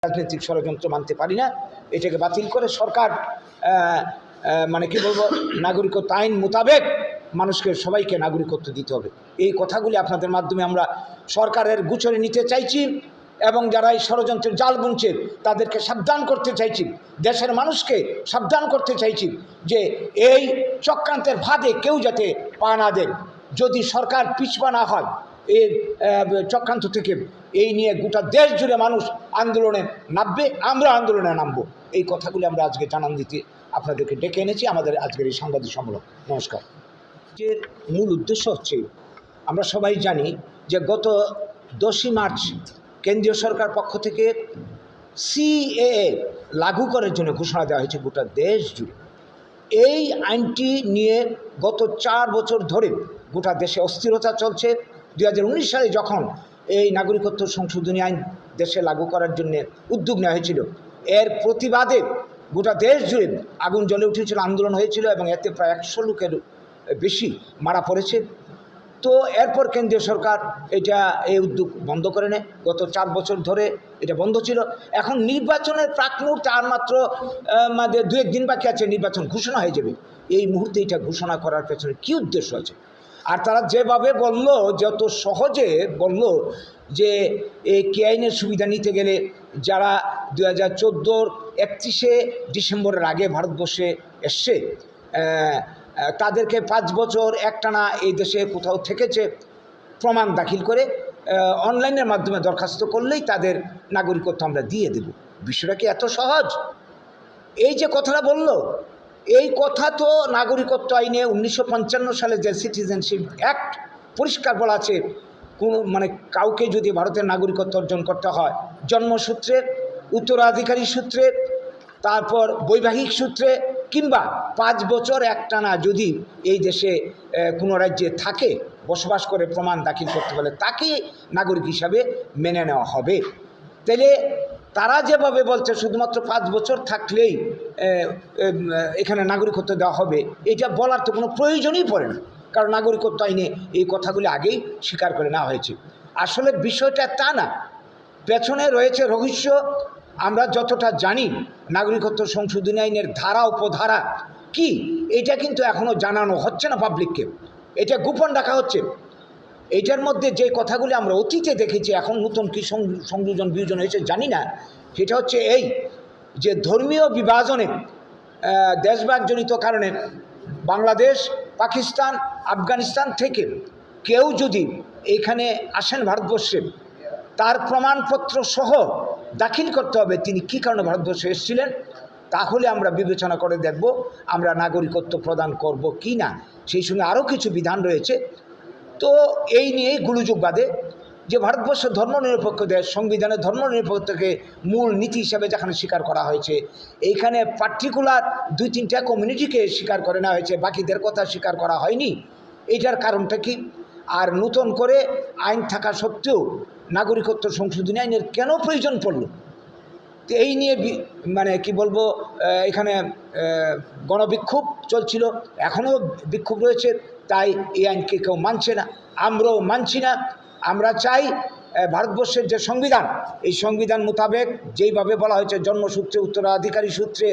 রাজনৈতিক ষড়যন্ত্র মানতে পারি না। এটাকে বাতিল করে সরকার মানে কি বলবো, নাগরিকত্ব আইন মোতাবেক মানুষকে সবাইকে নাগরিকত্ব দিতে হবে। এই কথাগুলি আপনাদের মাধ্যমে আমরা সরকারের গোচরে নিতে চাইছি এবং যারা এই ষড়যন্ত্রের জাল বুনছে তাদেরকে সাবধান করতে চাইছি, দেশের মানুষকে সাবধান করতে চাইছি যে এই চক্রান্তের ফাঁদে কেউ যাতে পা না দেন। যদি সরকার পিছপা না হয় এই চক্রান্ত থেকে, এই নিয়ে গোটা দেশ জুড়ে মানুষ আন্দোলনে নামবে, আমরা আন্দোলনে নামবো। এই কথাগুলি আমরা আজকে জানান দিতে আপনাদেরকে ডেকে এনেছি আমাদের আজকের এই সাংবাদিক সম্মেলন। নমস্কার। এর মূল উদ্দেশ্য হচ্ছে, আমরা সবাই জানি যে গত 10ই মার্চ কেন্দ্রীয় সরকার পক্ষ থেকে সিএএ লাগু করার জন্য ঘোষণা দেওয়া হয়েছে গোটা দেশ জুড়ে। এই আইনটি নিয়ে গত 4 বছর ধরে গোটা দেশে অস্থিরতা চলছে। 2019 সালে যখন এই নাগরিকত্ব সংশোধনী আইন দেশে লাগু করার জন্য উদ্যোগ নেওয়া হয়েছিল, এর প্রতিবাদে গোটা দেশ জুড়ে আগুন জ্বলে উঠেছিল, আন্দোলন হয়েছিল এবং এতে প্রায় 100 লোকের বেশি মারা পড়েছে। তো এরপর কেন্দ্রীয় সরকার এই উদ্যোগ বন্ধ করে নেয়। গত 4 বছর ধরে এটা বন্ধ ছিল। এখন নির্বাচনের প্রাক মুহূর্তে আর মাত্র 2-1 দিন বাকি আছে, নির্বাচন ঘোষণা হয়ে যাবে। এই মুহূর্তে এটা ঘোষণা করার পেছনে কী উদ্দেশ্য আছে? আর তারা যেভাবে বলল, যত সহজে বলল যে এই কে আইনের সুবিধা নিতে গেলে যারা 2014-র 31শে ডিসেম্বরের আগে ভারতবর্ষে এসছে তাদেরকে 5 বছর একটানা এই দেশে কোথাও থেকেছে প্রমাণ দাখিল করে অনলাইনের মাধ্যমে দরখাস্ত করলেই তাদের নাগরিকত্ব আমরা দিয়ে দেব। বিষয়টা কি এত সহজ? এই যে কথাটা বলল, এই কথা তো নাগরিকত্ব আইনে 1955 সালে যে সিটিজেনশিপ অ্যাক্ট পরিষ্কার বলা আছে, কোনো কাউকে যদি ভারতের নাগরিকত্ব অর্জন করতে হয় জন্মসূত্রে, উত্তরাধিকারী সূত্রে, তারপর বৈবাহিক সূত্রে, কিংবা 5 বছর একটানা যদি এই দেশে কোনো রাজ্যে থাকে, বসবাস করে প্রমাণ দাখিল করতে পারলে তাকে নাগরিক হিসাবে মেনে নেওয়া হবে। তাহলে তারা যেভাবে বলছে শুধুমাত্র 5 বছর থাকলেই এখানে নাগরিকত্ব দেওয়া হবে, এটা বলার তো কোনো প্রয়োজনই পড়ে না, কারণ নাগরিকত্ব আইনে এই কথাগুলি আগেই স্বীকার করে নেওয়া হয়েছে। আসলে বিষয়টা তা না, পেছনে রয়েছে রহস্য। আমরা যতটা জানি নাগরিকত্ব সংশোধনী আইনের ধারা উপধারা কি, এটা কিন্তু এখনও জানানো হচ্ছে না পাবলিককে, এটা গোপন রাখা হচ্ছে। এটার মধ্যে যে কথাগুলি আমরা অতীতে দেখেছি, এখন নতুন কি সংযোজন বিয়োজন হয়েছে জানি না, সেটা হচ্ছে এই যে ধর্মীয় বিভাজনে, দেশভাগজনিত কারণে বাংলাদেশ, পাকিস্তান, আফগানিস্তান থেকে কেউ যদি এখানে আসেন ভারতবর্ষে, তার প্রমাণপত্র সহ দাখিল করতে হবে তিনি কী কারণে ভারতবর্ষে এসেছিলেন। তাহলে আমরা বিবেচনা করে দেখব আমরা নাগরিকত্ব প্রদান করব কি না। সেই সঙ্গে আরও কিছু বিধান রয়েছে। তো এই নিয়েই গুলুযোগ বাঁধে যে ভারতবর্ষ ধর্মনিরপেক্ষ দেশ, সংবিধানে ধর্মনিরপেক্ষতাকে মূল নীতি হিসাবে যেখানে স্বীকার করা হয়েছে, এইখানে পার্টিকুলার 2-3টা কমিউনিটিকে স্বীকার করে নেওয়া হয়েছে, বাকিদের কথা স্বীকার করা হয়নি। এইটার কারণটা কি? আর নতুন করে আইন থাকা সত্ত্বেও নাগরিকত্ব সংশোধনী আইনের কেন প্রয়োজন পড়ল? তো এই নিয়ে কি বলবো, এখানে গণবিক্ষোভ চলছিল, এখনও বিক্ষোভ রয়েছে। তাই এই আইনকে কেউ মানছে না, আমরাও মানছি না। আমরা চাই ভারতবর্ষের যে সংবিধান, এই সংবিধান মোতাবেক যেইভাবে বলা হয়েছে জন্মসূত্রে, উত্তরাধিকারী সূত্রে